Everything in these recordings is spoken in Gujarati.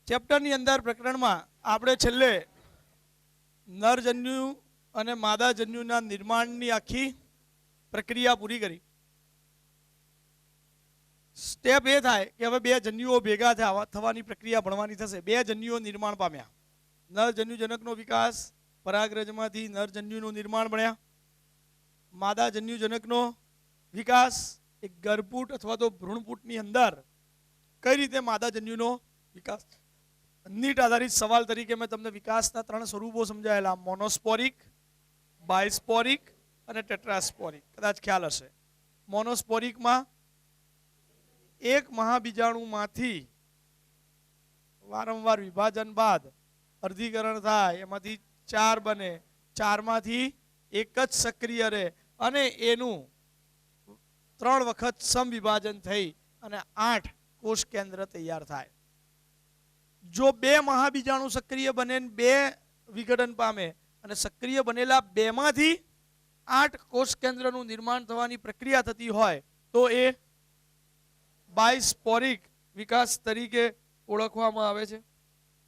ચેપ્ટરની અંદર પ્રકરણમાં આપણે છેલ્લે નરજન્યુ અને માદાજન્યુના નિર્માણની આખી પ્રક્રિયા પૂરી કરી. સ્ટેપ એ થાય કે હવે બે જન્યુઓ ભેગા થવાની પ્રક્રિયા ભણવાની થશે. બે જન્યુઓ નિર્માણ પામ્યા. નરજન્યુજનકનો વિકાસ, પરાગરજમાંથી નરજન્યુનું નિર્માણ બન્યા. માદાજન્યુજનકનો વિકાસ એક ગર્ભપુટ અથવા તો ભ્રૂણપુટની અંદર કઈ રીતે માદાજન્યુનો વિકાસ. નીટ આધારિત સવાલ તરીકે મેં તમને વિકાસના 3 સ્વરૂપો સમજાયેલા: મોનોસ્પોરિક, બાયસ્પોરિક અને ટેટ્રાસ્પોરિક. કદાચ ખ્યાલ હશે. મોનોસ્પોરિકમાં એક મહાબીજાણુમાંથી વારંવાર વિભાજન બાદ અર્ધીકરણ થાય, એમાંથી 4 બને, 4માંથી એક જ સક્રિય રહે અને એનું 3 વખત સમવિભાજન થઈ અને 8 કોષ કેન્દ્ર તૈયાર થાય. જો 2 મહાબીજાણુ સક્રિય બને, 2 વિઘટન પામે અને સક્રિય બનેલા 2માંથી 8 કોષ કેન્દ્રનું નિર્માણ થવાની પ્રક્રિયા થતી હોય તો એ બાયસ્પોરિક વિકાસ તરીકે ઓળખવામાં આવે છે.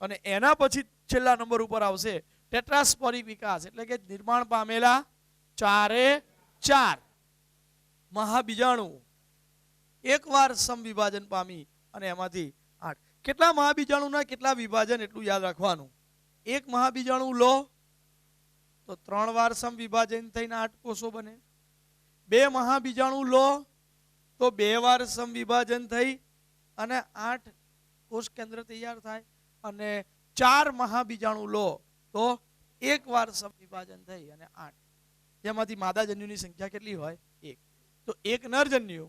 અને એના પછી છેલ્લા નંબર ઉપર આવશે ટેટ્રાસ્પોરિક વિકાસ, એટલે કે નિર્માણ પામેલા 4 મહાબીજાણુ એકવાર સમવિભાજન પામી અને એમાંથી 8. કેટલા મહાબીજાણુના કેટલા વિભાજન એટલું યાદ રાખવાનું. એક મહાબીજાણુ લો તો 3 વાર સમવિભાજન થઈને 8 કોષો બને. 2 મહાબીજાણુ લો તો 2 વાર સમવિભાજન થઈ અને 8 કોષ કેન્દ્ર તૈયાર થાય. અને 4 મહાબીજાણુ લો તો 1 વાર સમવિભાજન થઈ અને 8. જેમાંથી માદાજન્યુની સંખ્યા કેટલી હોય? 1. તો 1 નરજન્યુ,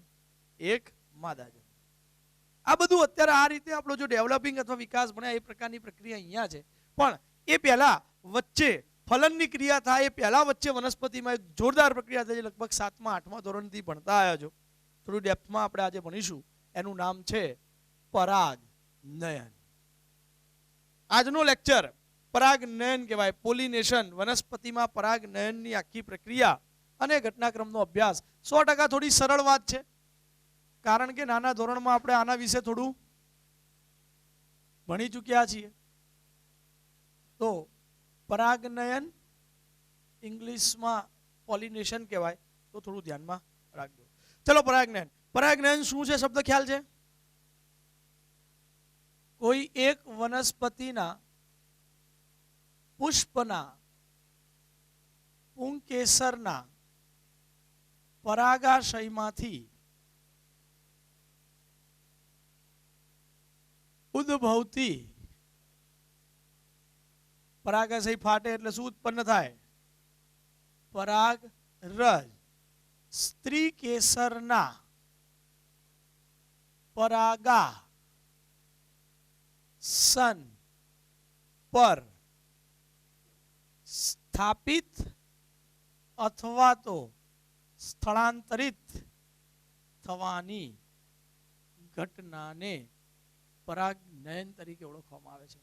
1 માદાજન્યુ. આ બધું અત્યારે આ રીતે આપણો જો ડેવલપિંગ અથવા વિકાસ ભણ્યા એ પ્રકારની પ્રક્રિયા અહીંયા છે. પણ એ પહેલા વચ્ચે ફલનની ક્રિયા થાય એ પહેલા વચ્ચે વનસ્પતિમાં એક જોરદાર પ્રક્રિયા થઈ, લગભગ 7મા 8મા ધોરણથી ભણતા આવ્યા છો. થોડું ડેપ્થમાં આપણે આજે ભણીશું. એનું નામ છે પરાગનયન. આજનો લેક્ચર પરાગનયન કહેવાય, પોલિનેશન. વનસ્પતિમાં પરાગનયનની આખી પ્રક્રિયા અને ઘટનાક્રમનો અભ્યાસ. 100% થોડી સરળ વાત છે, કારણ કે નાના ધોરણમાં આપણે આના વિશે થોડું ભણી ચૂક્યા છીએ. તો પરાગનયન ઇંગ્લિશમાં પોલિનેશન કહેવાય, તો થોડું ધ્યાનમાં રાખજો. ચલો, પરાગનયન. પરાગનયન શું છે? શબ્દ ખ્યાલ છે? કોઈ એક વનસ્પતિના પુષ્પના પુંકેસરના પરાગાશયમાંથી ઉદ્ભવતી, પરાગાશય ફાટે એટલે શું ઉત્પન્ન થાય? પરાગરજ. સ્ત્રી કેસરના પરાગાસન પર સ્થાપિત અથવા તો સ્થળાંતરિત થવાની ઘટનાને પરાગનયન તરીકે ઓળખવામાં આવે છે.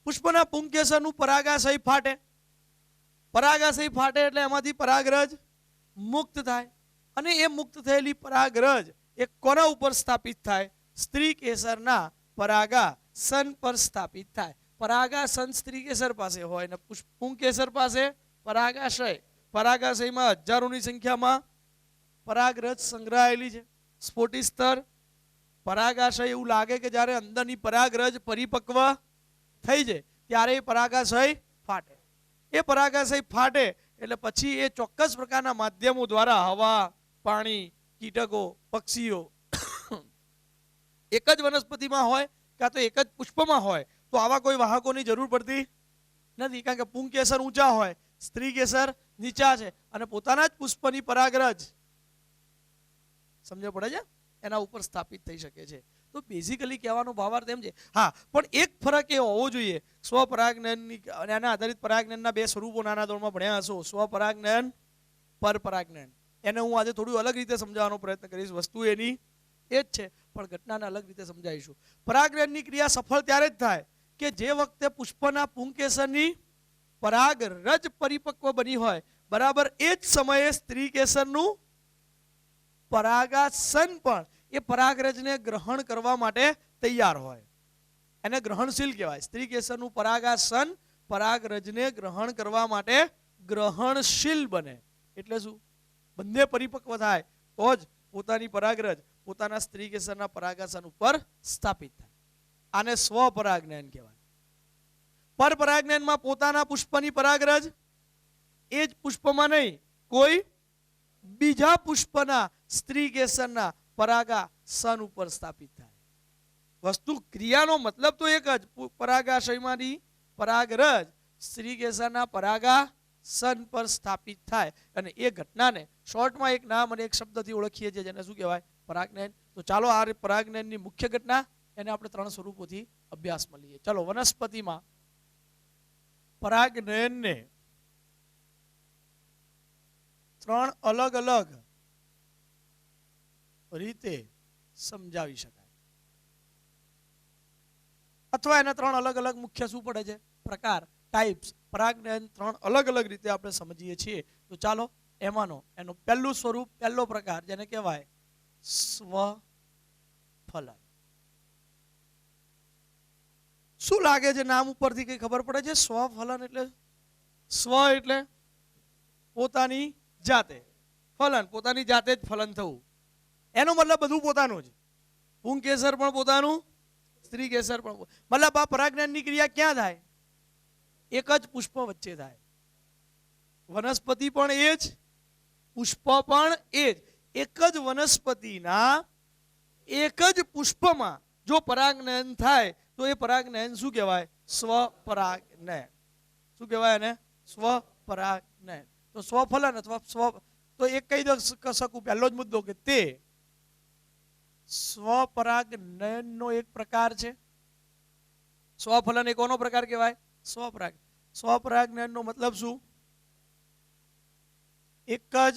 પુષ્પના પુંકેસરનું પરાગાશય ફાટે. પરાગાશય ફાટે એટલે એમાંથી પરાગરજ મુક્ત થાય અને એ મુક્ત થયેલી પરાગરજ એ કોના ઉપર સ્થાપિત થાય? સ્ત્રી કેસરના પરાગાસન પર સ્થાપિત થાય. પરાગાસન સ્ત્રી કેસર પાસે હોય ને પુંકેસર પાસે પરાગાશય. પરાગાશયમાં હજારોની સંખ્યામાં પરાગરજ સંગ્રહાયેલી છે. સ્ફોટી સ્તર પરાગાશય એવું લાગે કે જ્યારે અંદરની પરાગરજ પરિપક્વ થઈ જાય ત્યારે એ પરાગાશય ફાટે. એ પરાગાશય ફાટે એટલે પછી એ ચોક્કસ પ્રકારના માધ્યમો દ્વારા, હવા, પાણી, કીટકો, પક્ષીઓ, એક જ વનસ્પતિમાં હોય કાં તો એક જ પુષ્પમાં હોય તો આવા કોઈ વાહકોની જરૂર પડતી નથી, કારણ કે પુંકેસર ઊંચા હોય, સ્ત્રી કેસર નીચા છે અને પોતાના જ પુષ્પની પરાગરજ સમજ પડે છે એના ઉપર સ્થાપિત થઈ શકે છે. તો બેઝિકલી કહેવાનો ભાવાર્થ એમ છે. હા, પણ એક ફરક એ હોવો જોઈએ. સ્વપરાગનયનની અને આના આધારિત પરાગનયનના 2 સ્વરૂપો નાના ધોરણમાં ભણ્યા હશો, સ્વપરાગનયન, પરપરાગનયન. એને હું આજે થોડું અલગ રીતે સમજાવવાનો પ્રયત્ન કરીશ. વસ્તુ એની એ જ છે પણ ઘટનાને અલગ રીતે સમજાવીશું. પરાગનયનની ક્રિયા સફળ ત્યારે જ થાય કે જે વખતે પુષ્પના પુંકેસરની પરાગરજ પરિપક્વ બની હોય, બરાબર એ જ સમયે સ્ત્રી કેસરનું પરાગાસન પણ એ પરાગરજને ગ્રહણ કરવા માટે તૈયાર હોય. એને ગ્રહણશીલ કહેવાય. સ્ત્રી કેસરનું પરાગાસન પરાગરજને ગ્રહણ કરવા માટે ગ્રહણશીલ બને. એટલે શું? બંને પરિપક્વ થાય તો જ પોતાની પરાગરજ પોતાના સ્ત્રી કેસરના પરાગાસન ઉપર સ્થાપિત થાય. આને સ્વપરાગનયન કહેવાય. પરપરાગનયનમાં પોતાના પુષ્પની પરાગરજ એ જ પુષ્પમાં નહીં, કોઈ બીજા પુષ્પના સ્ત્રી કેસરના પરાગાસન ઉપર સ્થાપિત થાય. વસ્તુ ક્રિયાનો મતલબ તો એક જ, પરાગાશયમાંની પરાગરજ સ્ત્રી કેસરના પરાગાસન પર સ્થાપિત થાય. અને એ ઘટનાને શોર્ટમાં એક નામ અને એક શબ્દથી ઓળખીએ છીએ, જેને શું કહેવાય? પરાગનયન. તો ચાલો આ પરાગનયનની મુખ્ય ઘટના એને આપણે 3 સ્વરૂપોથી અભ્યાસમાં લઈએ. ચલો, વનસ્પતિમાં પરાગનયનને 3 અલગ અલગ રીતે સમજાવી શકાય, અથવા એના 3 અલગ અલગ મુખ્ય શું પડે છે? પ્રકાર, ટાઈપ્સ. પરાગનયન 3 અલગ અલગ રીતે આપણે સમજીએ છીએ. તો ચાલો એનું પહેલું સ્વરૂપ, પહેલો પ્રકાર, જેને કહેવાય સ્વફલન. શું લાગે છે નામ ઉપરથી કઈ ખબર પડે છે? સ્વફલન એટલે સ્વ એટલે પોતાની જાતે, ફલન પોતાની જાતે જ ફલન થવું. એનો મતલબ બધું પોતાનું જ. પુંકેસર પણ પોતાનું, સ્ત્રી કેસર પણ. મતલબ આ પરાગનયનની ક્રિયા ક્યાં થાય? એક જ પુષ્પ વચ્ચે થાય. વનસ્પતિ પણ એ જ, પુષ્પ પણ એ જ. એક જ વનસ્પતિના એક જ પુષ્પમાં જો પરાગનયન થાય તો એ પરાગનયન શું કહેવાય? સ્વપરાગનયન. શું કહેવાય એને? સ્વપરાગનયન. તો સ્વફલન અથવા સ્વ, તો એક કહી શકું પહેલો જ મુદ્દો કે તે સ્વપરાગનયનનો એક પ્રકાર છે. સ્વફલન એ કોનો પ્રકાર કહેવાય? સ્વપરાગ. સ્વપરાગનયનનો મતલબ શું? એક જ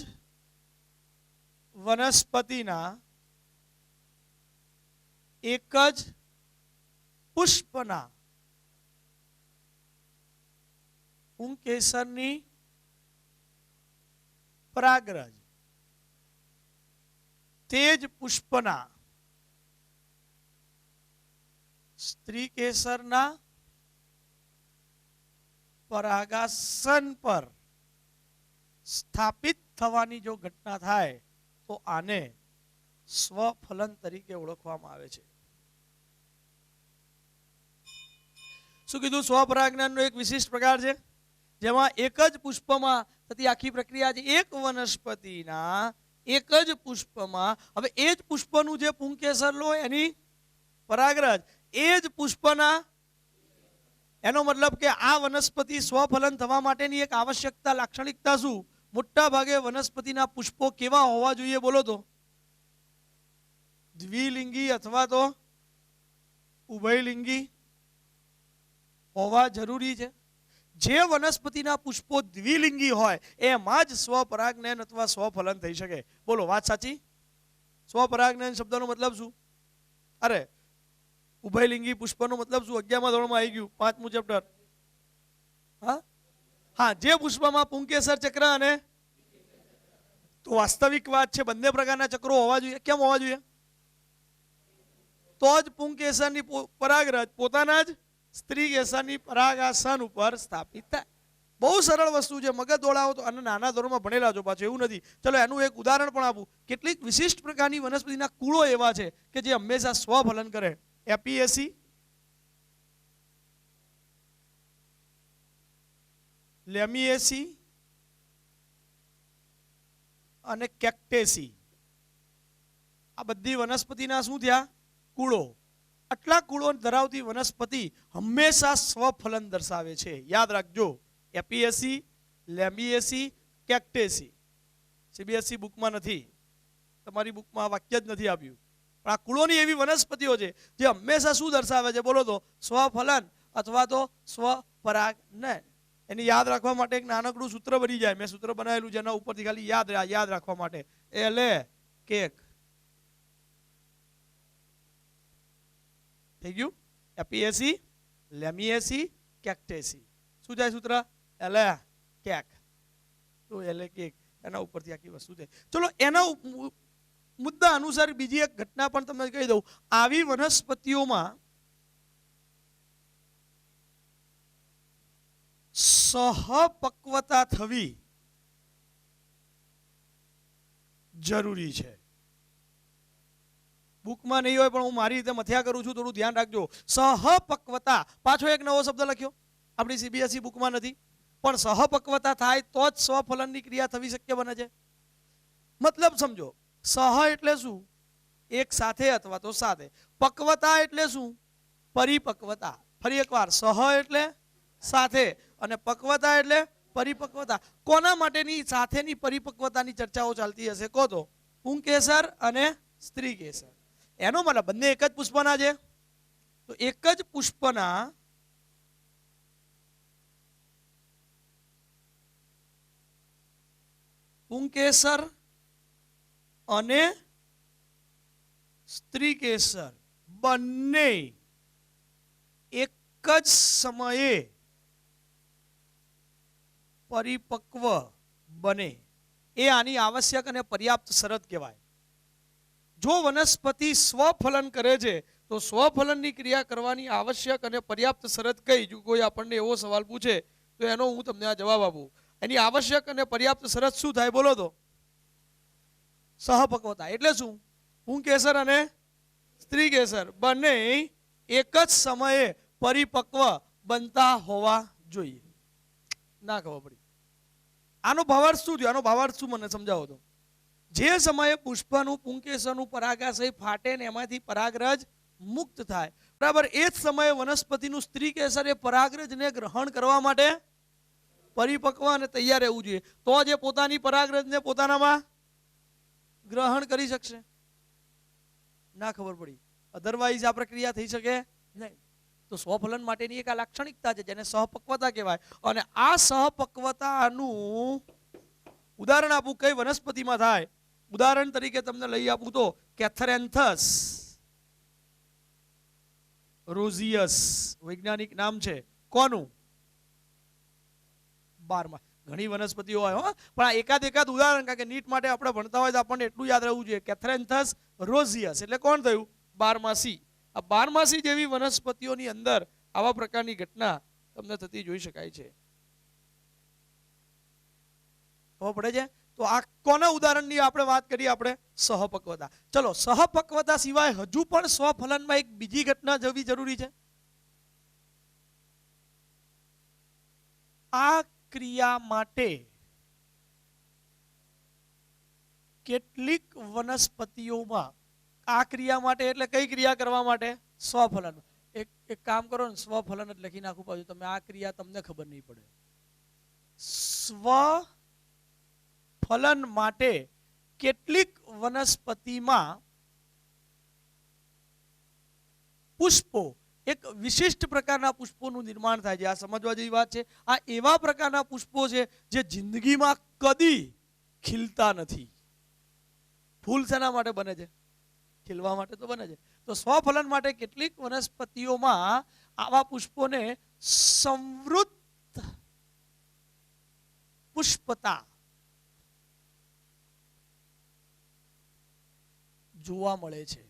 વનસ્પતિના એક જ પુષ્પના પુંકેસરની પરાગરજ તે જ પુષ્પના સ્ત્રી કેસરના પરાગાસન પર સ્થાપિત થવાની જો ઘટના થાય તો આને સ્વફલન તરીકે ઓળખવામાં આવે છે. શું કીધું? સ્વપરાગનયનનો એક વિશિષ્ટ પ્રકાર છે જેમાં એક જ પુષ્પમાં થતી આખી પ્રક્રિયા છે. એક વનસ્પતિના એક જ પુષ્પમાં, હવે એ જ પુષ્પનું જે પુંકેસર લો એની પરાગરજ એ જ પુષ્પના, એનો મતલબ કે આ વનસ્પતિ સ્વફલન થવા માટેની એક આવશ્યકતા, લાક્ષણિકતા શું? મોટા ભાગે વનસ્પતિના પુષ્પો કેવા હોવા જોઈએ? બોલો તો. દ્વિલિંગી અથવા તો ઉભયલિંગી હોવા જરૂરી છે. જે વનસ્પતિના પુષ્પો દ્વિલિંગી હોય એમાં જ સ્વપરાગનયન અથવા સ્વફલન થઈ શકે. બોલો, વાત સાચી? સ્વપરાગનયન શબ્દનો મતલબ શું? અરે, ઉભયલિંગી પુષ્પનો મતલબ શું? 11મા ધોરણમાં આવી ગયું, 5મું ચેપ્ટર. હા, જે પુષ્પમાં પુંકેસર ચક્ર અને, તો વાસ્તવિક વાત છે બંને પ્રકારના ચક્રો હોવા જોઈએ. કેમ હોવા જોઈએ? તો જ પુંકેસરની પરાગરજ પોતાના જ સ્ત્રી કેસરની પરાગાસન ઉપર સ્થાપિત થાય. બહુ સરળ વસ્તુ છે, મગજ દોડાવો તો. અને નાના ધોરણમાં ભણેલા છો પાછું, એવું નથી. ચલો એનું એક ઉદાહરણ પણ આપું. કેટલીક વિશિષ્ટ પ્રકારની વનસ્પતિના કુળો એવા છે કે જે હંમેશા સ્વફલન કરે. એપીએસી, લેમિએસી અને કેક્ટેસી. આ બધી વનસ્પતિના શું થયા? કુળો. આટલા કુળો ધરાવતી વનસ્પતિ હંમેશા સ્વફલન દર્શાવે છે. યાદ રાખજો, એપીએસી, લેમિએસી, કેક્ટેસી. સીબીએસઈ બુકમાં નથી, તમારી બુકમાં વાક્ય જ નથી આપ્યું. પણ આ કુળોની એવી વનસ્પતિઓ છે જે હંમેશા શું દર્શાવે છે? બોલો તો. સ્વફલન અથવા તો સ્વપરાગનયન. એની યાદ રાખવા માટે એક નાનકડું સૂત્ર બની જાય. મેં સૂત્ર બનાવેલું જેના ઉપરથી ખાલી યાદ રાખવા માટે. એલે કેક થઈ ગયું. એપીએસી, લેમિએસી, કેક્ટેસી. શું જાય સૂત્ર? એલે કેક. તો એલે કેક, એના ઉપરથી આખી વસ્તુ છે. ચલો, એના મુદ્દા અનુસાર બીજી એક ઘટના પણ તમને કહી દઉં. આવી વનસ્પતિઓમાં સહપક્વતા થવી જરૂરી છે. બુકમાં નહીં હોય પણ હું મારી રીતે મથ્યા કરું છું, થોડું ધ્યાન રાખજો. સહપક્વતા, પાછો એક નવો શબ્દ લખ્યો, આપણી સીબીએસઈ બુકમાં નથી, પણ સહપક્વતા થાય તો જ સ્વફલનની ક્રિયા થવી શક્ય બને છે. મતલબ સમજો, સહ એટલે શું? એક સાથે અથવા તો સાથે. પક્વતા એટલે શું? પરિપક્વતા. ફરી એકવાર, સહ એટલે સાથે અને પક્વતા એટલે પરિપક્વતા. કોના માટેની સાથેની પરિપક્વતાની ચર્ચાઓ ચાલતી હશે કહો તો? પુંકેસર અને સ્ત્રી કેસર. એનો મતલબ બંને એક જ પુષ્પના છે, તો એક જ પુષ્પના પુંકેસર અને સ્ત્રી કેસર બંને એક જ સમયે પરિપક્વ બને એ આની આવશ્યક અને પર્યાપ્ત શરત કહેવાય. જો વનસ્પતિ સ્વફલન કરે છે તો સ્વફલનની ક્રિયા કરવાની આવશ્યક અને પર્યાપ્ત શરત કઈ? જો કોઈ આપણને એવો સવાલ પૂછે તો એનો હું તમને આ જવાબ આપું. એની આવશ્યક અને પર્યાપ્ત શરત શું થાય બોલો તો? સહપક્વતા. એટલે શું? પુંકેસર અને સ્ત્રી કેસર બંને એક જ સમયે પરિપક્વ બનતા હોવા જોઈએ. ના ખબર પડી. આનો ભાવાર્થ શું થયો? આનો ભાવાર્થ શું મને સમજાવો તો? જે સમયે પુષ્પનું પુંકેસરનું પરાગાશય ફાટે ને એમાંથી પરાગરજ મુક્ત થાય, બરાબર, એ જ સમયે વનસ્પતિનું સ્ત્રી કેસર એ પરાગરજને ગ્રહણ કરવા માટે પરિપક્વ અને તૈયાર રહેવું જોઈએ. તો જ પોતાની પરાગરજને પોતાનામાં ગ્રહણ કરી શકશે. ના ખબર પડી. અધરવાઇઝ આ પ્રક્રિયા થઈ શકે નહીં. તો સ્વફલન માટેની એક આ લાક્ષણિકતા છે જેને સહપક્વતા કહેવાય. અને આ સહપક્વતાનું ઉદાહરણ આપું કઈ વનસ્પતિમાં થાય? ઉદાહરણ તરીકે તમને લઈ આપું તો કેથરેન્થસ રોઝિયસ વૈજ્ઞાનિક નામ છે. કોનું? 12. ઘણી વનસ્પતિઓ હોય હો, પણ આ એકાદ ઉદાહરણ, કારણ કે નીટ માટે આપણે ભણતા હોય તો આપણને એટલું યાદ રહેવું જોઈએ. કેથરેન્થસ રોઝિયસ એટલે કોણ થયું? 12માસી. આ 12માસી જેવી વનસ્પતિઓની અંદર આવા પ્રકારની ઘટના તમને થતી જોઈ શકાય છે. ખબર પડે છે? તો આ કોના ઉદાહરણની આપણે વાત કરીએ? આપણે સહપક્વતા. ચલો, સહપક્વતા સિવાય હજુ પણ સ્વફલનમાં એક બીજી ઘટના જવી જરૂરી છે. આ ક્રિયા માટે કેટલીક વનસ્પતિઓમાં, આ ક્રિયા માટે એટલે કઈ ક્રિયા કરવા માટે? સ્વફલન. એક કામ કરો ને, સ્વફલન જ લખી નાખું પાછું. તમે આ ક્રિયા તમને ખબર નહીં પડે. સ્વફલન માટે કેટલીક વનસ્પતિમાં પુષ્પો, એક વિશિષ્ટ પ્રકારના પુષ્પોનું નિર્માણ થાય છે. આ સમજવા જેવી વાત છે. આ એવા પ્રકારના પુષ્પો છે જે જિંદગીમાં કદી ખીલતા નથી. ફૂલ શેના માટે બને છે? ખીલવા માટે તો બને છે. તો સ્વફલન માટે કેટલીક વનસ્પતિઓમાં આવા પુષ્પોને સંવૃત્ત પુષ્પતા જોવા મળે છે.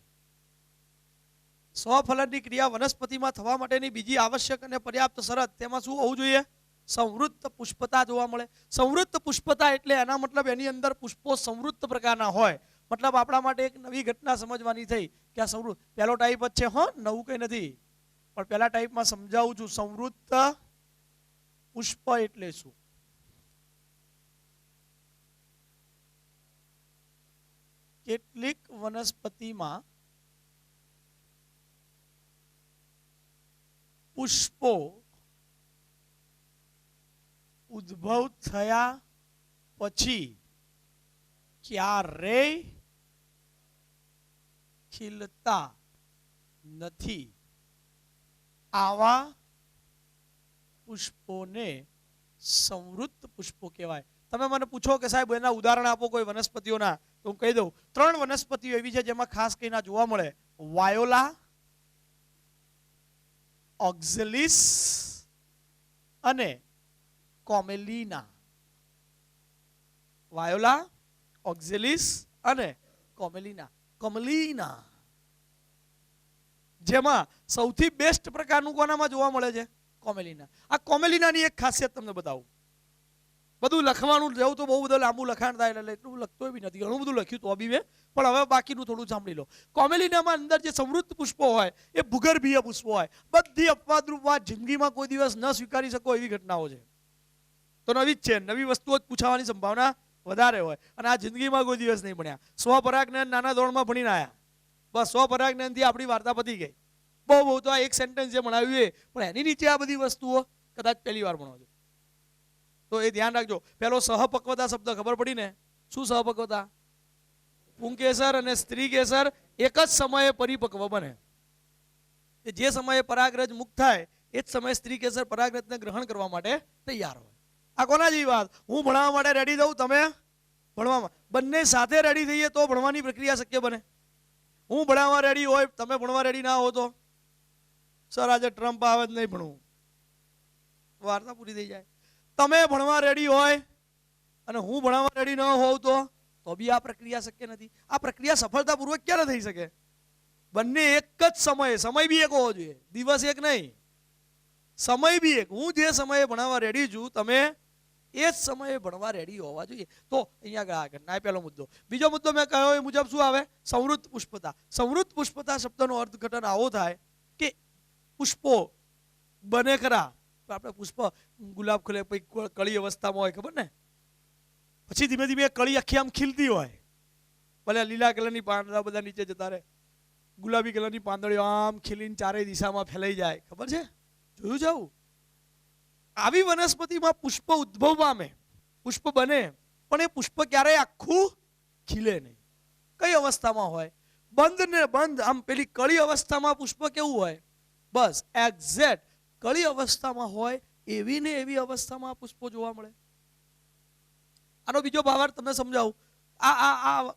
સ્વફલનની ક્રિયા વનસ્પતિમાં થવા માટેની બીજી આવશ્યક અને પર્યાપ્ત શરત, તેમાં શું હોવું જોઈએ? સંવૃત્ત પુષ્પતા જોવા મળે. સંવૃત્ત પુષ્પતા એટલે એના મતલબ એની અંદર પુષ્પો સંવૃત્ત પ્રકારના હોય. મતલબ આપણા માટે એક નવી ઘટના સમજવાની થઈ કે આ સંવૃત્ત પહેલો ટાઈપ જ છે. હો, નવું કઈ નથી, પણ પહેલા ટાઈપમાં સમજાવું છું. સંવૃત્ત પુષ્પ એટલે શું? કેટલીક વનસ્પતિમાં પુષ્પો ઉદ્ભવ થયા પછી ક્યારેય ખીલતા નથી. આવા પુષ્પોને સંવૃત્ત પુષ્પો કહેવાય. તમે મને પૂછો કે સાહેબ એના ઉદાહરણ આપો કોઈ વનસ્પતિઓના, તો હું કહી દઉં. 3 વનસ્પતિઓ એવી છે જેમાં ખાસ કરીને જોવા મળે. વાયોલા, ઓક્ઝેલિસ અને કોમેલિના. વાયોલા, ઓક્ઝેલિસ અને કોમેલિના. જેમાં સૌથી બેસ્ટ પ્રકારનું કોનામાં જોવા મળે છે? કોમેલિના. આ કોમેલિનાની એક ખાસિયત તમને બતાવું. બધું લખવાનું જવું તો બહુ બધું લાંબુ લખાણ થાય એટલે એટલું લખતો બી નથી, ઘણું બધું લખ્યું તો બી મેં, પણ હવે બાકીનું થોડું સાંભળી લો. કોમેલિનામાં અંદર જે સમૃદ્ધ પુષ્પો હોય એ ભૂગર્ભીય પુષ્પો હોય. બધી અપવાદરૂપ વાત, જિંદગીમાં કોઈ દિવસ ન સ્વીકારી શકો એવી ઘટનાઓ છે. તો નવી જ છે, નવી વસ્તુઓ જ પૂછાવાની સંભાવના વધારે હોય. અને આ જિંદગીમાં કોઈ દિવસ નહીં ભણ્યા. સ્વપરાગને નાના ધોરણમાં ભણીને આવ્યા, બસ સ્વપરાગનથી આપણી વાર્તા પતી ગઈ. બહુ તો આ એક સેન્ટેન્સ જે ભણાવ્યું એ, પણ એની નીચે આ બધી વસ્તુઓ કદાચ પહેલી વાર ભણો છો. તો એ ધ્યાન રાખજો. પેલો સહપક્વતા શબ્દ ખબર પડી ને? શું સહપક્વતા? પુંકેસર અને સ્ત્રી કેસર એક જ સમયે પરિપક્વ બને. જે સમયે પરાગરજ મુક્ત થાય એ જ સમયે સ્ત્રી કેસર પરાગરજને ગ્રહણ કરવા માટે તૈયાર હોય. આ કોના જેવી વાત? હું ભણવા માટે રેડી થઉં, તમે ભણવામાં, બંને સાથે રેડી થઈએ તો ભણવાની પ્રક્રિયા શક્ય બને. હું ભણવા રેડી હોય, તમે ભણવા રેડી ના હો તો સર આજે ટ્રમ્પ આવે જ નહીં ભણવું, વાર્તા પૂરી થઈ જાય. તમે ભણવા રેડી હોય અને હું ભણવા રેડી ન હોઉં તો બી આ પ્રક્રિયા શક્ય નથી. આ પ્રક્રિયા સફળતાપૂર્વક ક્યારે થઈ શકે? બંને એક જ સમયે, સમય બી એક હોવો જોઈએ, દિવસ એક નહીં, સમય બી એક. હું જે સમયે ભણવા રેડી છું, તમે એ જ સમયે ભણવા રેડી હોવા જોઈએ. તો અહીંયા આગળ ના પહેલો મુદ્દો. બીજો મુદ્દો મેં કહ્યો એ મુજબ શું આવે? સંવૃત્ત પુષ્પતા. સંવૃત્ત પુષ્પતા શબ્દનો અર્થઘટન આવો થાય કે પુષ્પો બને ખરા. આપણે પુષ્પ ગુલાબ ખુલે પછી કળી અવસ્થામાં હોય, ખબર ને, પછી ધીમે ધીમે કળી આખી આમ ખીલતી હોય, ભલે લીલા કલરની પાંદડા બધા નીચે જતા રહે, ગુલાબી કલરની પાંદડીઓ આમ ખીલીને ચારેય દિશામાં ફેલાઈ જાય, ખબર છે? જોયું જાવ. આવી વનસ્પતિમાં પુષ્પ ઉદ્ભવ પામે, પુષ્પ બને, પણ એ પુષ્પ ક્યારેય આખું ખીલે નહીં. કઈ અવસ્થામાં હોય? બંધ ને બંધ, આમ પેલી કળી અવસ્થામાં પુષ્પ કેવું હોય? બસ એક્ઝેક્ટ કળી અવસ્થામાં હોય એવી ને એવી અવસ્થામાં પુષ્પો જોવા મળે. આનો બીજો ભાવાર્થ તમને સમજાવું. આ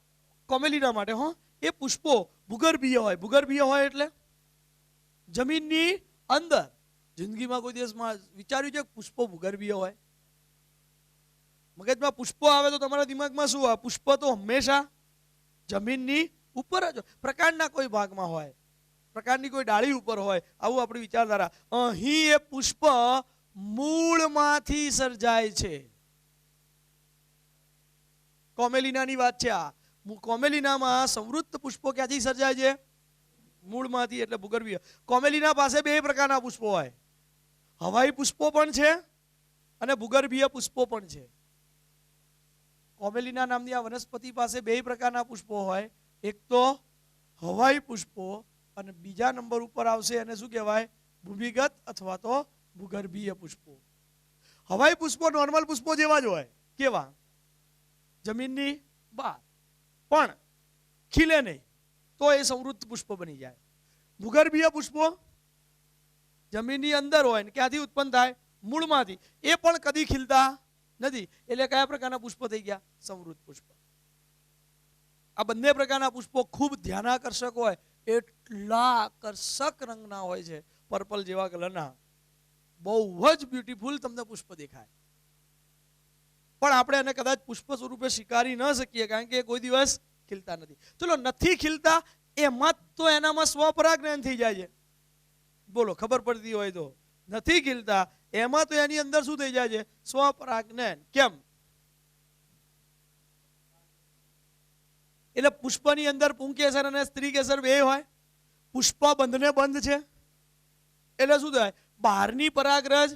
કોમેલિના માટે એ પુષ્પો ભૂગર્ભીય હોય. ભૂગર્ભીય હોય એટલે જમીનની અંદર. જિંદગીમાં કોઈ દિવસમાં વિચાર્યું છે પુષ્પો ભૂગર્ભીય હોય? મગજમાં પુષ્પો આવે તો તમારા દિમાગમાં શું આવે? પુષ્પ તો હંમેશા જમીનની ઉપર જ, પ્રકાંડના કોઈ ભાગમાં હોય, પ્રકારની કોઈ ડાળી ઉપર હોય, આવું આપણી વિચારધારા. અહીં એ પુષ્પ મૂળમાંથી સર્જાય છે. કોમેલિનાની વાત છે આ. કોમેલિનામાં સંવૃત્ત પુષ્પો ક્યાંથી સર્જાય છે? મૂળમાંથી, એટલે ભૂગર્ભીય. કોમેલિના પાસે બે પ્રકારના પુષ્પો હોય, હવાઈ પુષ્પો પણ છે અને ભૂગર્ભીય પુષ્પો પણ છે. કોમેલિના નામની આ વનસ્પતિ પાસે બે પ્રકારના પુષ્પો હોય. એક તો હવાઈ પુષ્પો અને બીજા નંબર ઉપર આવશે એને શું કહેવાય? ભૂમિગત અથવા તો ભૂગર્ભીય પુષ્પો. હવાઈ પુષ્પો નોર્મલ પુષ્પો જેવા જ હોય. કેવા? જમીનની બહાર, પણ ખીલે નહીં, તો એ સંવૃત્ત પુષ્પ બની જાય. ભૂગર્ભીય પુષ્પો જમીનની અંદર હોય ને ક્યાંથી ઉત્પન્ન થાય? મૂળમાંથી. એ પણ કદી ખીલતા નથી, એટલે કયા પ્રકારના પુષ્પ થઈ ગયા? સંવૃત્ત પુષ્પ. આ બંને પ્રકારના પુષ્પો ખૂબ ધ્યાનાકર્ષક હોય, એટલા આકર્ષક રંગના હોય છે, પર્પલ જેવા કલરના, બહુ જ બ્યુટીફુલ તમને પુષ્પ દેખાય. પણ આપણે એને કદાચ પુષ્પ સ્વરૂપે સ્વીકારી ન શકીએ, કારણ કે કોઈ દિવસ ખીલતા નથી. ચલો, નથી ખીલતા એમાં તો એનામાં સ્વપરાગનયન થઈ જાય છે. બોલો, ખબર પડતી હોય તો. નથી ખીલતા એમાં તો એની અંદર શું થઈ જાય છે? સ્વપરાગનયન. કેમ? એટલે પુષ્પની અંદર પુંકેસર અને સ્ત્રી કેસર બે હોય. પુષ્પ બંધને બંધ છે એટલે શું થાય? બહારની પરાગરજ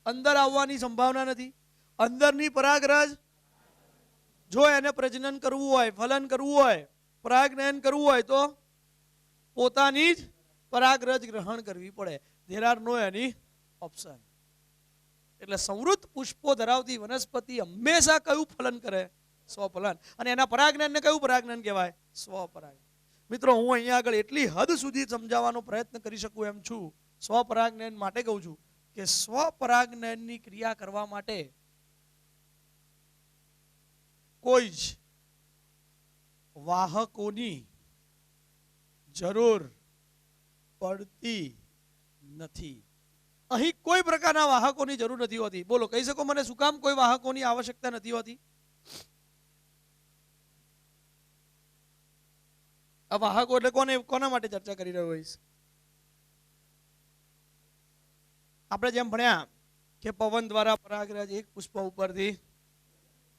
અંદર આવવાની સંભાવના નથી. અંદરની પરાગરજ જો એને પ્રજનન કરવું હોય, ફલન કરવું હોય, પરાગનયન કરવું હોય તો પોતાની જ પરાગરજ ગ્રહણ કરવી પડે. There are no any option. એટલે સંવૃત્ત પુષ્પો ધરાવતી વનસ્પતિ હંમેશા કયું ફલન કરે? સ્વફલન. અને એના પરાગનયનને કયું પરાગનયન કહેવાય? સ્વપરાગનયન. મિત્રો, હું અહીંયા આગળ એટલી હદ સુધી સમજાવવાનો પ્રયત્ન કરી શકું એમ છું. સ્વપરાગનયન માટે કહું છું કે સ્વપરાગનયનની ક્રિયા કરવા માટે કોઈ જ વાહકોની જરૂર પડતી નથી. અહીં કોઈ પ્રકારના વાહકોની જરૂર નથી હોતી. બોલો, કહી શકો મને શું કામ કોઈ વાહકોની આવશ્યકતા નથી હોતી? આ વાહકો એટલે કોના માટે ચર્ચા કરી રહ્યો હોઈશ? આપણે જેમ ભણ્યા કે પવન દ્વારા પરાગરજ એક પુષ્પ ઉપરથી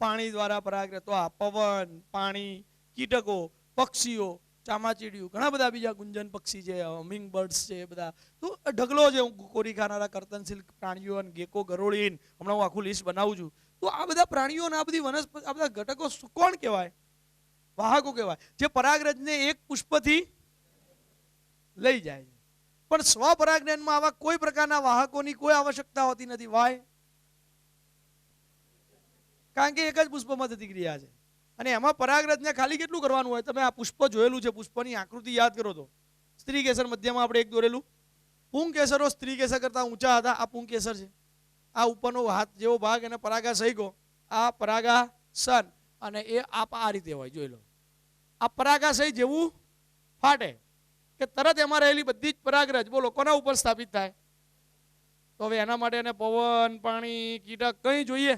પાણી દ્વારા પરાગરજ, તો આ પવન, પાણી, કીટકો, પક્ષીઓ, ચામાચીડિયું, ઘણા બધા બીજા ગુંજન પક્ષી છે, હમિંગ બર્ડ્સ છે, એ બધા તો ઢગલો છે કોરી ખાનારા કર્તનશીલ પ્રાણીઓ અને ગેકો, ગરોળીન, હમણાં હું આખું લિસ્ટ બનાવું છું. તો આ બધા પ્રાણીઓ અને આ બધી વનસ્પતિ, આ બધા ઘટકો કોણ કહેવાય? વાહકો કહેવાય, જે પરાગરજને એક પુષ્પથી લઈ જાય છે. પણ સ્વપરાગનયનમાં આવા કોઈ પ્રકારના વાહકોની કોઈ આવશ્યકતા હોતી નથી. વાય? કારણ કે એક જ પુષ્પમાં થતી ક્રિયા છે. અને એમાં પરાગરજને ખાલી કેટલું કરવાનું હોય? તમે આ પુષ્પ જોયેલું છે, પુષ્પની આકૃતિ યાદ કરો તો સ્ત્રી કેસર મધ્યમાં આપણે એક દોરેલું. પુંકેસરો સ્ત્રી કેસર કરતા ઊંચા હતા. આ પુંકેસર છે. આ ઉપરનો હાથ જેવો ભાગ એને પરાગાશય કહો. આ પરાગાસન. અને એ આ રીતે હોય, જોઈ લો. આ પરાગાશય જેવું ફાટે કે તરત એમાં રહેલી બધી જ પરાગરજ બોલો કોના ઉપર સ્થાપિત થાય? તો હવે એના માટે એને પવન, પાણી, કીટક કંઈ જોઈએ?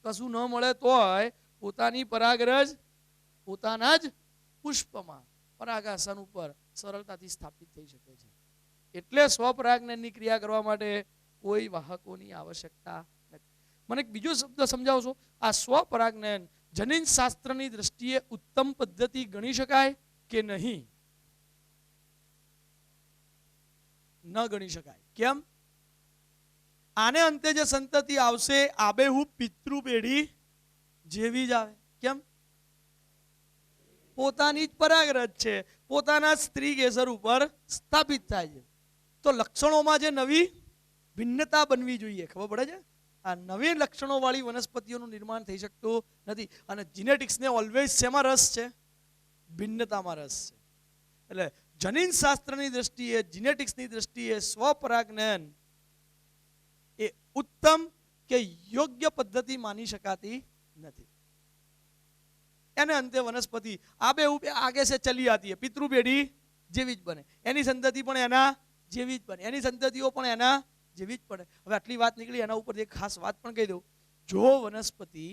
કશું ન મળે તોય પોતાની પરાગરજ પોતાના જ પુષ્પમાં પરાગાસન ઉપર સરળતાથી સ્થાપિત થઈ શકે છે. એટલે સ્વપરાગનયનની ક્રિયા કરવા માટે કોઈ વાહકોની આવશ્યકતા નથી. મને એક બીજો શબ્દ સમજાવશો? આ સ્વપરાગનયન જનીન શાસ્ત્રની દ્રષ્ટિએ ઉત્તમ પદ્ધતિ ગણી શકાય કે નહીં? ન ગણી શકાય. કેમ? આને અંતે જે સંતતિ આવશે આબેહૂબ પિતૃ પેઢી જેવી જ આવે. કેમ? પોતાની જ પરાગરજ છે, પોતાના સ્ત્રી કેસર ઉપર સ્થાપિત થાય છે. તો લક્ષણોમાં જે નવી ભિન્નતા બનવી જોઈએ, ખબર પડે છે? આ નવી લક્ષણો વાળી વનસ્પતિઓનું નિર્માણ થઈ શકતું નથી. અને જીનેટિક્સને ઓલવેઝ શેમાં રસ છે? ભિન્નતામાં રસ છે. એટલે જનીન શાસ્ત્રની દ્રષ્ટિએ, જીનેટિક્સની દ્રષ્ટિએ સ્વપરાગનયન એ ઉત્તમ કે યોગ્ય પદ્ધતિ માની શકાતી નથી. એને અંતે વનસ્પતિ આબે આગે સે ચલી આતી હૈ, પિતૃ પેઢી જેવી જ બને, એની સંતતિ પણ એના જેવી જ બને, એની સંતતિઓ પણ એના જેવી જ પડે. હવે આટલી વાત નીકળી, એના ઉપર એક ખાસ વાત પણ કહી દઉં. જો વનસ્પતિ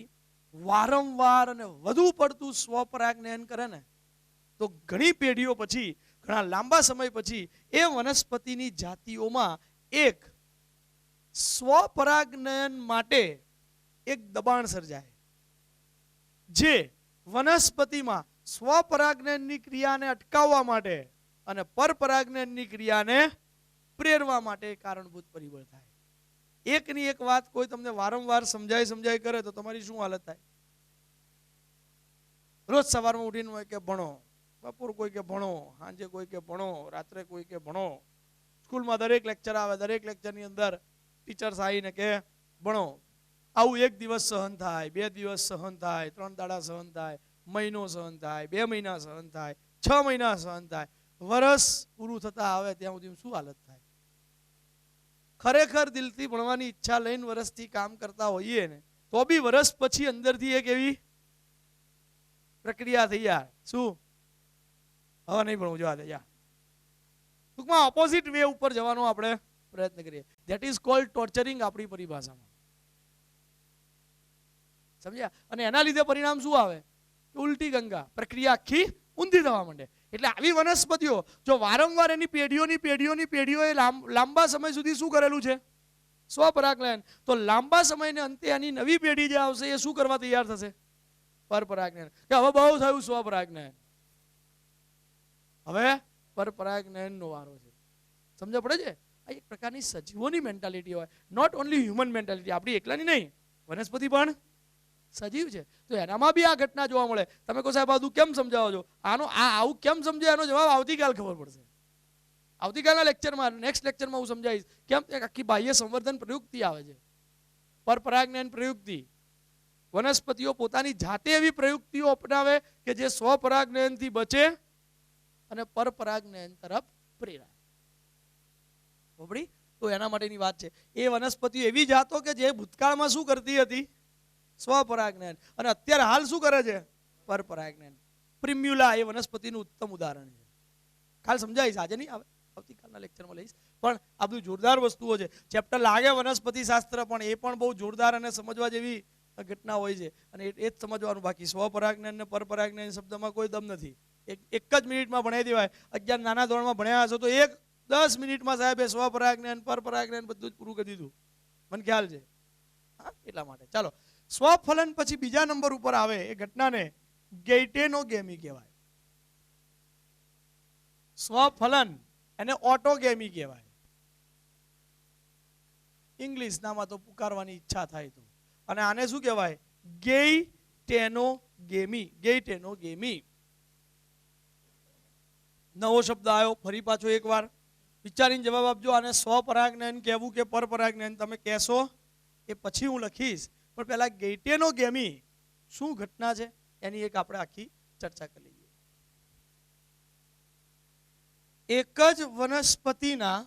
વારંવાર અને વધુ પડતું સ્વપરાગનયન કરે ને તો ઘણી પેઢીઓ પછી, ઘણા લાંબા સમય પછી એ વનસ્પતિની જાતિઓમાં એક સ્વપરાગનયન માટે એક દબાણ સર્જાય, જે વનસ્પતિમાં સ્વપરાગનયનની ક્રિયાને અટકાવવા માટે અને પરપરાગનયનની ક્રિયાને પ્રેરવા માટે કારણભૂત પરિબળ થાય. એકની એક વાત કોઈ તમને વારંવાર સમજાય કરે તો તમારી શું હાલત થાય? રોજ સવારમાં ઉઠીને હોય કે ભણો, બપોર કોઈ કે ભણો, સાંજે કોઈ કે ભણો, રાત્રે કોઈ કે ભણો, સ્કૂલમાં દરેક લેક્ચર આવે, દરેક લેક્ચરની અંદર ટીચર્સ આવીને કે ભણો. આવું એક દિવસ સહન થાય, 2 દિવસ સહન થાય, 3 દાડા સહન થાય, મહિનો સહન થાય, 2 મહિના સહન થાય, 6 મહિના સહન થાય, વર્ષ પૂરું થતા આવે ત્યાં સુધી શું હાલત થાય? ખરેખર દિલથી ભણવાની ઈચ્છા લઈને વર્ષથી કામ કરતા હોઈએ ને તો બી વર્ષ પછી અંદરથી એક એવી પ્રક્રિયા થઈ જાય, શું હવે નહીં ભણવું, જવા દે જા. ટૂંકમાં ઓપોઝિટ વે ઉપર જવાનો આપણે પ્રયત્ન કરીએ. ધેટ ઇઝ કોલ્ડ ટોર્ચરિંગ આપણી પરિભાષામાં. સમજ્યા? અને એના લીધે પરિણામ શું આવે? ઉલટી ગંગા, પ્રક્રિયા આખી ઊંધી થવા માંડે. એટલે આવી વનસ્પતિઓ જો વારંવાર એની પેઢીઓએ લાંબા સમય સુધી શું કરેલું છે? સ્વપરાગનયન. તો લાંબા સમયને અંતે એની નવી પેઢી જે આવશે એ શું કરવા તૈયાર થશે? પરપરાગનયન. કે હવે બહુ થયું સ્વપરાગનયન, હવે પરપરાગનયનનો વારો છે. સમજ પડે છે? આ એક પ્રકારની સજીવોની મેન્ટાલિટી હોય, નોટ ઓનલી હ્યુમન મેન્ટાલિટી. આપણી એકલાની નહીં, વનસ્પતિ પણ સજીવ છે. તો એનામાં બી આ ઘટના જોવા મળે. તમે કહો સાહેબ બધું કેમ સમજાવો છો? આવું કેમ સમજાય? એનો જવાબ આવતીકાલ ખબર પડશે. આવતીકાલના લેક્ચરમાં, નેક્સ્ટ લેક્ચરમાં હું સમજાવીશ કેમ એક આખી બાહ્ય સંવર્ધન પ્રયુક્તિ આવે છે, પરપરાગનયન પ્રયુક્તિ. વનસ્પતિઓ પોતાની જાતે એવી પ્રયુક્તિઓ અપનાવે કે જે સ્વપરાગનયનથી બચે અને પરપરાગનયન તરફ પ્રેરાય. બરાબર? તો એના માટેની વાત છે. એ વનસ્પતિઓ એવી જાતો કે જે ભૂતકાળમાં શું કરતી હતી? સ્વપરાગનયન. અને અત્યારે હાલ શું કરે છે? પરપરાગનયન. પ્રિમ્યુલા એ વનસ્પતિનું ઉત્તમ ઉદાહરણ છે. કાલ સમજાવીશ, આજે નહીં આવે, આવતીકાલના લેક્ચરમાં લઈશ. પણ આ બધું જોરદાર વસ્તુઓ છે. ચેપ્ટર લાગે વનસ્પતિ શાસ્ત્ર, પણ એ પણ બહુ જોરદાર અને સમજવા જેવી ઘટના હોય છે. અને એ જ સમજવાનું બાકી. સ્વપરાગનયન અને પરપરાગનયન શબ્દમાં કોઈ દમ નથી. એક જ મિનિટમાં ભણાવી દેવાય. 11 નાના ધોરણમાં ભણ્યા હશો તો એક 10 મિનિટમાં સાહેબે સ્વપરાગનયન પરપરાગનયન બધું જ પૂરું કરી દીધું, મને ખ્યાલ છે. હા, એટલા માટે ચાલો, સ્વફલન પછી બીજા નંબર ઉપર આવે એ ઘટનાને ગેઇટેનોગેમી કહેવાય. સ્વફલન એને ઓટોગેમી કહેવાય. ઇંગ્લિશનામાં તો પુકારવાની ઈચ્છા થાય તો. અને આને શું કહેવાય? ગેઇટેનોગેમી. ગેઇટેનોગેમી નવો શબ્દ આવ્યો, ફરી પાછો એકવાર વિચારીને જવાબ આપજો. આને સ્વપરાગનયન કહેવું કે પરપરાગનયન તમે કહેશો એ પછી હું લખીશ, પણ પહેલા ગેઇટેનોગેમી શું ઘટના છે એની એક આપણે આખી ચર્ચા કરી લઈએ. એક જ વનસ્પતિના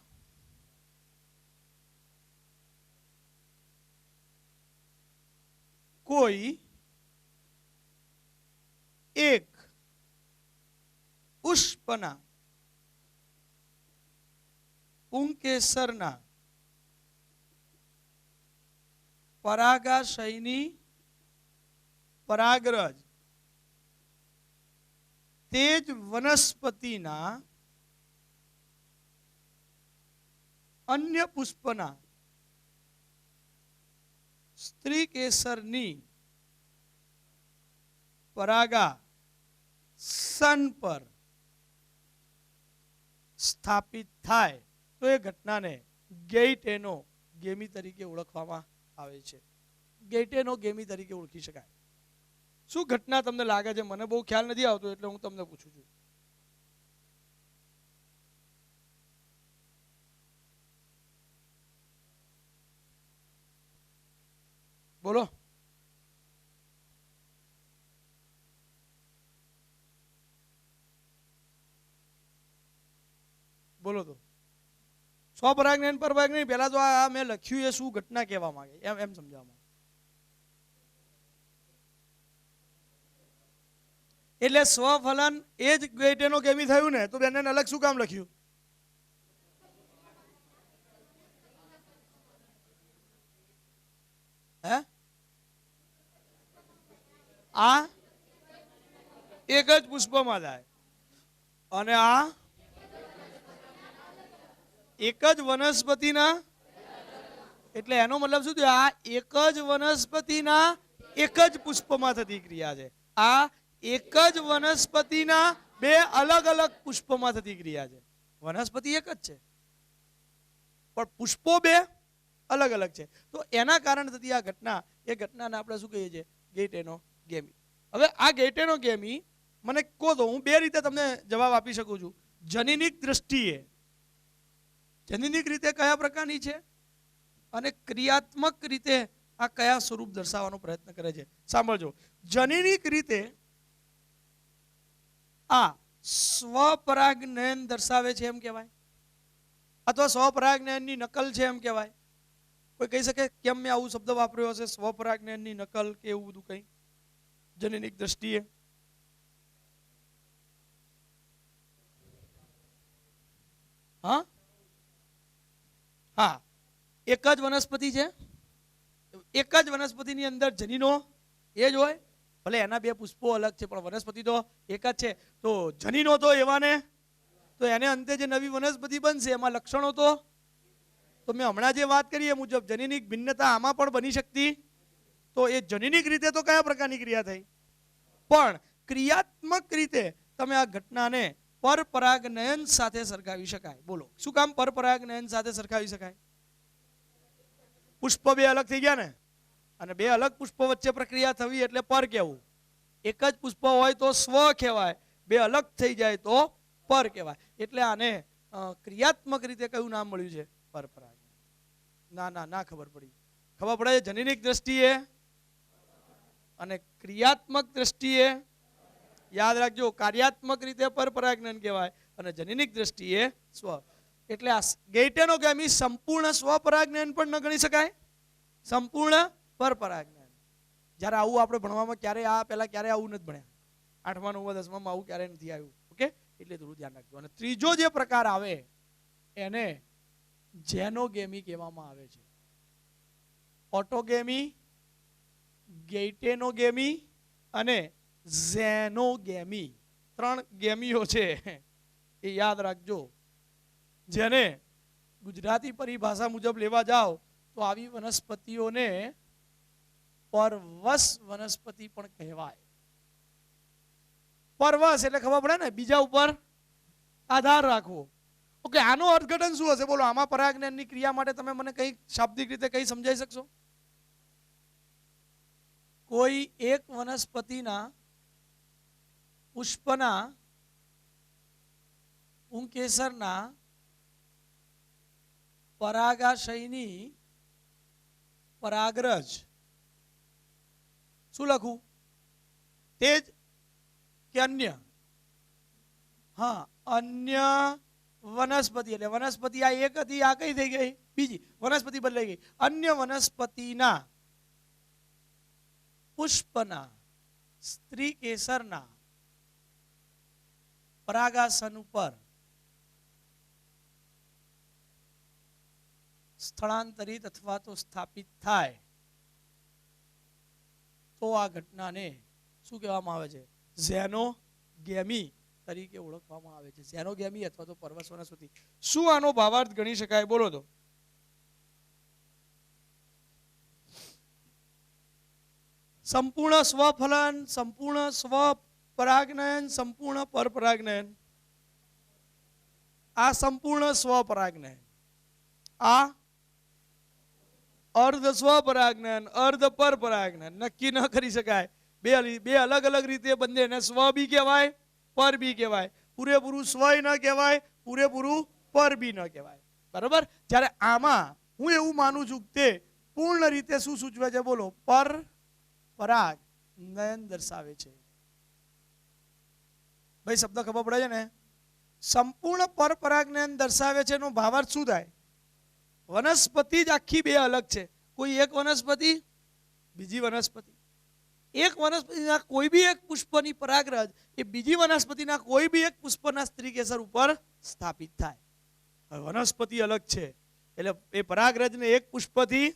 કોઈ એક પુષ્પના પુંકેસરના પરાગાશયની પરાગરજ તે જ વનસ્પતિના અન્ય પુષ્પના સ્ત્રી કેસરની પરાગાસન પર સ્થાપિત થાય તો એ ઘટનાને ગેઇટેનોગેમી તરીકે ઓળખવામાં આવે છે. ગેઇટેનોગેમી તરીકે ઓળખી શકાય. શું ઘટના તમને લાગે છે? મને બહુ ખ્યાલ નથી આવતો એટલે હું તમને પૂછું છું. બોલો. બોલો તો. સ્વપરાગનયન પરપરાગનયન પહેલા તો આ મેં લખ્યું એ શું ઘટના કહેવા માંગે એમ સમજાવવા માંગે. એટલે સ્વફલન એ જ ગેઇટેનોગેમી થયું ને, તો બેને અલગ શું કામ લખ્યું? હે? આ એક જ પુષ્પમાં થાય અને આ એક જ વનસ્પતિના, એટલે એનો મતલબ શું થયો? આ એક જ વનસ્પતિના એક જ પુષ્પમાં થતી ક્રિયા છે. આ એક જ વનસ્પતિના બે અલગ અલગ પુષ્પમાં થતી ક્રિયા છે. વનસ્પતિ એક જ છે પણ પુષ્પો બે અલગ અલગ છે. તો એના કારણે થતી આ ઘટના, એ ઘટનાને આપણે શું કહીએ છીએ? ગેઇટેનોગેમી. હવે આ ગેઇટેનોગેમી મને કહો તો હું બે રીતે તમને જવાબ આપી શકું છું. જનીનિક દ્રષ્ટિએ, જનીનિક રીતે કયા પ્રકારની છે અને ક્રિયાત્મક રીતે આ કયા સ્વરૂપ દર્શાવવાનો પ્રયત્ન કરે છે. સાંભળજો. જનીનિક રીતે આ સ્વપરાગનયન દર્શાવે છે એમ કહેવાય, અથવા સ્વપરાગનયનની નકલ છે એમ કહેવાય. કોઈ કહી શકે કેમ મેં આવું શબ્દ વાપર્યો હશે, સ્વપરાગનયનની નકલ કે એવું બધું કંઈ જનીનિક દ્રષ્ટિએ? હા હા, એક જ વનસ્પતિ છે, એક જ વનસ્પતિની અંદર જનીનો એ જ હોય, ભલે એના બે પુષ્પો અલગ છે પણ વનસ્પતિ તો એક જ છે. તો જનીનો તો એવા ને, તો એને અંતે જે નવી વનસ્પતિ બનશે એમાં લક્ષણો તો મેં હમણાં જે વાત કરી એ મુજબ જનીનિક ભિન્નતા આમાં પણ બની શકતી. તો એ જનીનિક રીતે તો કયા પ્રકારની ક્રિયા થઈ, પણ ક્રિયાત્મક રીતે તમે આ ઘટનાને પરપરાગનયન સાથે સરખાવી શકાય. બોલો શું કામ પરપરાગનયન સાથે સરખાવી શકાય? પુષ્પ બે અલગ થઈ ગયા ને, અને બે અલગ પુષ્પ વચ્ચે પ્રક્રિયા થવી એટલે પર કહેવું. એક જ પુષ્પ હોય તો સ્વ કહેવાય, બે અલગ થઈ જાય તો પર કહેવાય. એટલે આને ક્રિયાત્મક રીતે કયું નામ મળ્યું છે? પરપરાગનયન. ના ખબર પડી. ખબર પડે જનીનિક દ્રષ્ટિએ અને ક્રિયાત્મક દ્રષ્ટિએ. યાદ રાખજો, કાર્યાત્મક રીતે પરપરાગનયન કહેવાય અને જનીનિક દ્રષ્ટિએ સ્વ. એટલે આ ગેઇટેનોગેમી સંપૂર્ણ સ્વપરાગનયન પણ ન ગણી શકાય, સંપૂર્ણ પરપરાગનયન. જ્યારે આવું આપણે ભણવામાં ક્યારે પહેલા ક્યારે આવું નથી ભણ્યા, 8મા 9મા 10મામાં આવું ક્યારે નથી આવ્યું. ઓકે, એટલે થોડું ધ્યાન રાખજો. અને ત્રીજો જે પ્રકાર આવે એને જેનોગેમી કહેવામાં આવે છે. ઓટોગેમી, ગેઇટેનોગેમી અને ઝેનોગેમી. 3 ગેમીઓ છે એ યાદ રાખજો. જેને ગુજરાતી પરિભાષા મુજબ લેવા જાઓ તો આવી વનસ્પતિઓને પરવશ વનસ્પતિ પણ કહેવાય. પરવશ એટલે ખબર પડે ને, બીજા ઉપર આધાર રાખવો. ઓકે, આનો અર્થઘટન શું હશે બોલો? આમાં પરાગનયનની ક્રિયા માટે તમે મને કઈ શાબ્દિક રીતે કઈ સમજાઈ શકશો? કોઈ એક વનસ્પતિના પુષ્પના પુંકેસરના પરાગાશયની પરાગરજ શું લખું? તેજ કે અન્ય? હા, અન્ય વનસ્પતિ. એટલે વનસ્પતિ આ એક હતી, આ કઈ થઈ ગઈ? બીજી. વનસ્પતિ બદલાઈ ગઈ. અન્ય વનસ્પતિના પુષ્પના સ્ત્રી કેસરના પરાગાસન ઉપર સ્થળાંતરિત અથવા તો સ્થાપિત થાય તો આ ઘટનાને શું કહેવામાં આવે છે? ઝેનોગેમી તરીકે ઓળખવામાં આવે છે. ઝેનોગેમી અથવા તો પરવશ વનસ્પતિ. શું આનો ભાવાર્થ ગણી શકાય? બોલો તો. સંપૂર્ણ સ્વફલન, સંપૂર્ણ સ્વપરાગનયન, સંપૂર્ણ પરપરાગનયન. આ સંપૂર્ણ સ્વપરાગનયન, આ અર્ધ સ્વપરાગનયન, અર્ધ પરપરાગનયન. નક્કી ન કરી શકાય. બે અલગ અલગ રીતે બંને. ને સ્વ બી કહેવાય, પર બી કહેવાય. પૂરેપૂરું સ્વ ન કહેવાય, પૂરેપૂરું પર બી ન કહેવાય. બરાબર? જ્યારે આમાં હું એવું માનું છું કે તે પૂર્ણ રીતે શું સૂચવે છે બોલો? પર પરાગ નયન દર્શાવે છે. ભાઈ શબ્દ ખબર પડે છે ને? સંપૂર્ણ પરપરાગનયન દર્શાવે છે એનો ભાવાર્થ શું થાય? વનસ્પતિ જ આખી બે અલગ છે. કોઈ એક વનસ્પતિ, બીજી વનસ્પતિ. એક વનસ્પતિના કોઈ બી એક પુષ્પની પરાગરજ એ બીજી વનસ્પતિના કોઈ બી એક પુષ્પના સ્ત્રીકેસર ઉપર સ્થાપિત થાય. વનસ્પતિ અલગ છે એટલે એ પરાગરજને એક પુષ્પથી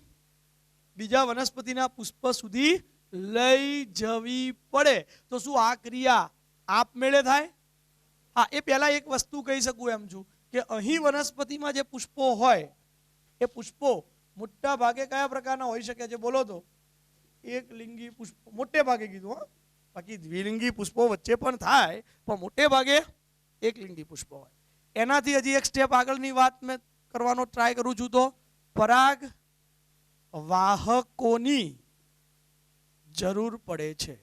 બીજા વનસ્પતિના પુષ્પ સુધી લઈ જવી પડે. તો શું આ ક્રિયા આપમેળે થાય? હા, એ પહેલા એક વસ્તુ કહી શકું એમ છું કે અહીં વનસ્પતિમાં જે પુષ્પો હોય એ પુષ્પો મોટા ભાગે કયા પ્રકારના હોઈ શકે છે બોલો તો? એક લિંગી પુષ્પ મોટે ભાગે કીધું. બાકી દ્વિલિંગી પુષ્પો વચ્ચે પણ થાય, પણ મોટે ભાગે એક લિંગી પુષ્પો હોય. એનાથી હજી એક સ્ટેપ આગળની વાત મેં કરવાનો ટ્રાય કરું છું. તો પરાગ વાહકોની જરૂર પડે છે.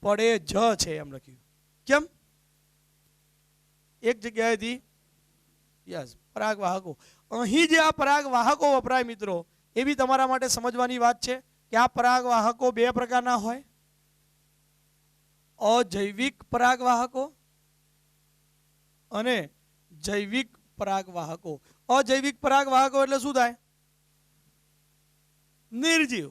પડે જ છે એમ લખ્યું. કેમ? એક જગ્યાએથી યસ, પરાગ વાહકો. અહીં જે આ પરાગ વાહકો વપરાય મિત્રો, એ બી તમારા માટે સમજવાની વાત છે કે આ પરાગ વાહકો બે પ્રકારના હોય. અજૈવિક પરાગ વાહકો અને જૈવિક પરાગ વાહકો. અજૈવિક પરાગ વાહકો એટલે શું થાય? નિર્જીવ.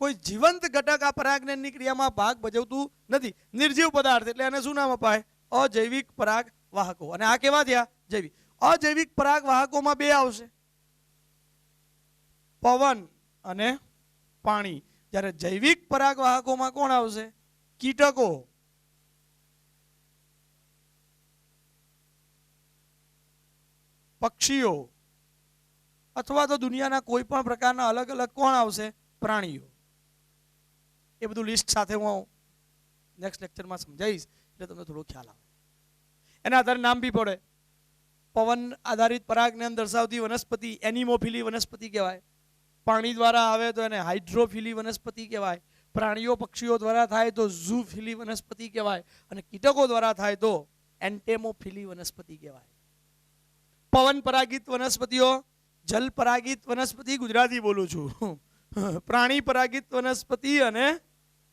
કોઈ જીવંત ઘટક આ પરાગનયનની ક્રિયામાં ભાગ ભજવતું નથી. નિર્જીવ પદાર્થ એટલે એને શું નામ અપાય? અજૈવિક પરાગ વાહકો. અને આ કેવા થયા? જૈવિક. અજૈવિક પરાગ વાહકોમાં બે આવશે, પવન અને પાણી. જ્યારે જૈવિક પરાગ વાહકોમાં કોણ આવશે? કીટકો, પક્ષીઓ અથવા તો દુનિયાના કોઈ પણ પ્રકારના અલગ અલગ કોણ આવશે? પ્રાણીઓ. એ બધું લિસ્ટ સાથે હું નેક્સ્ટ લેક્ચરમાં સમજાવીશ એટલે તમને થોડો ખ્યાલ આવે. એના આધારે નામ બી પડે. પવન આધારિત પરાગનયન દર્શાવતી વનસ્પતિ એનિમોફિલી વનસ્પતિ કહેવાય. પાણી દ્વારા આવે તો એને હાઇડ્રોફિલી વનસ્પતિ કહેવાય. પ્રાણીઓ પક્ષીઓ દ્વારા થાય તો ઝૂફિલી વનસ્પતિ કહેવાય. અને કીટકો દ્વારા થાય તો એન્ટેમોફિલી વનસ્પતિ કહેવાય. પવન પરાગિત વનસ્પતિઓ, જલ પરાગિત વનસ્પતિ, ગુજરાતી બોલું છું, પ્રાણી પરાગિત વનસ્પતિ અને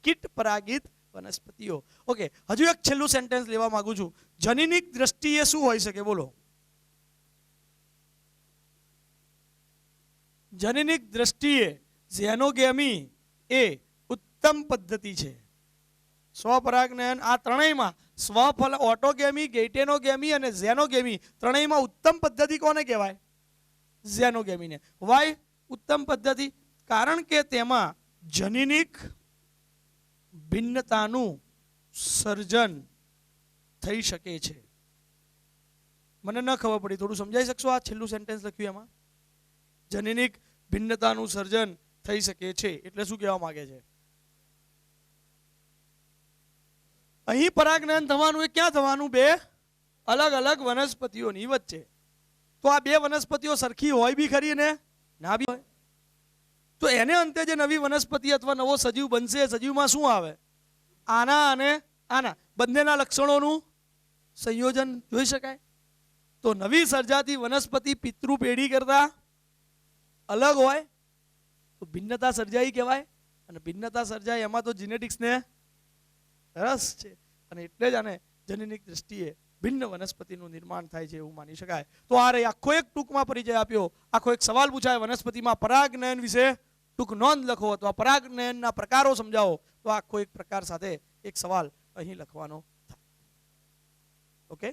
કીટ પરાગિત વનસ્પતિઓ. ઓકે, હજુ એક છેલ્લું સેન્ટેન્સ લેવા માંગુ છું. જનીનિક દ્રષ્ટિએ શું હોઈ શકે બોલો? જનીનિક દ્રષ્ટિએ ઝેનોગેમી એ ઉત્તમ પદ્ધતિ છે. સ્વપરાગનયન આ ત્રણેયમાં સ્વફલ, ઓટોગેમી, ગેઇટેનોગેમી અને ઝેનોગેમી ત્રણેયમાં ઉત્તમ પદ્ધતિ કોને કહેવાય? ઝેનોગેમીને. વાય ઉત્તમ પદ્ધતિ? કારણ કે તેમાં જનીનિક ભિન્નતાનું સર્જન થઈ શકે છે. મને ન ખબર પડી, થોડું સમજાઈ શકશો? આ છેલ્લું સેન્ટેન્સ લખ્યું એમાં જનીનિક ભિન્નતાનું સર્જન થઈ શકે છે એટલે શું કહેવા માંગે છે? અહીં પરાગનયન થવાનું એ ક્યાં થવાનું? બે અલગ અલગ વનસ્પતિઓની વચ્ચે. તો આ બે વનસ્પતિઓ સરખી હોય બી ખરી ને ના બી હોય. તો એને અંતે જે નવી વનસ્પતિ અથવા નવો સજીવ બનશે, સજીવમાં શું આવે? આના અને આના બંનેના લક્ષણોનું સંયોજન જોઈ શકાય. તો નવી સર્જાતી વનસ્પતિ પિતૃ પેઢી કરતા અલગ હોય તો ભિન્નતા સર્જાઈ કહેવાય. અને ભિન્નતા સર્જાય એમાં તો જીનેટિક્સને રસ છે અને એટલે જ આને જનીનિક દ્રષ્ટિએ ભિન્ન વનસ્પતિનું નિર્માણ થાય છે એવું માની શકાય. તો આ રહી આખો એક ટૂંકમાં પરિચય આપ્યો. આખો એક સવાલ પૂછાય વનસ્પતિમાં પરાગનયન વિશે ટૂંક નોંધ લખો અથવા પરાગનયનના પ્રકારો સમજાવો. તો આખો એક પ્રકાર સાથે એક સવાલ અહીં લખવાનો થાય. ઓકે.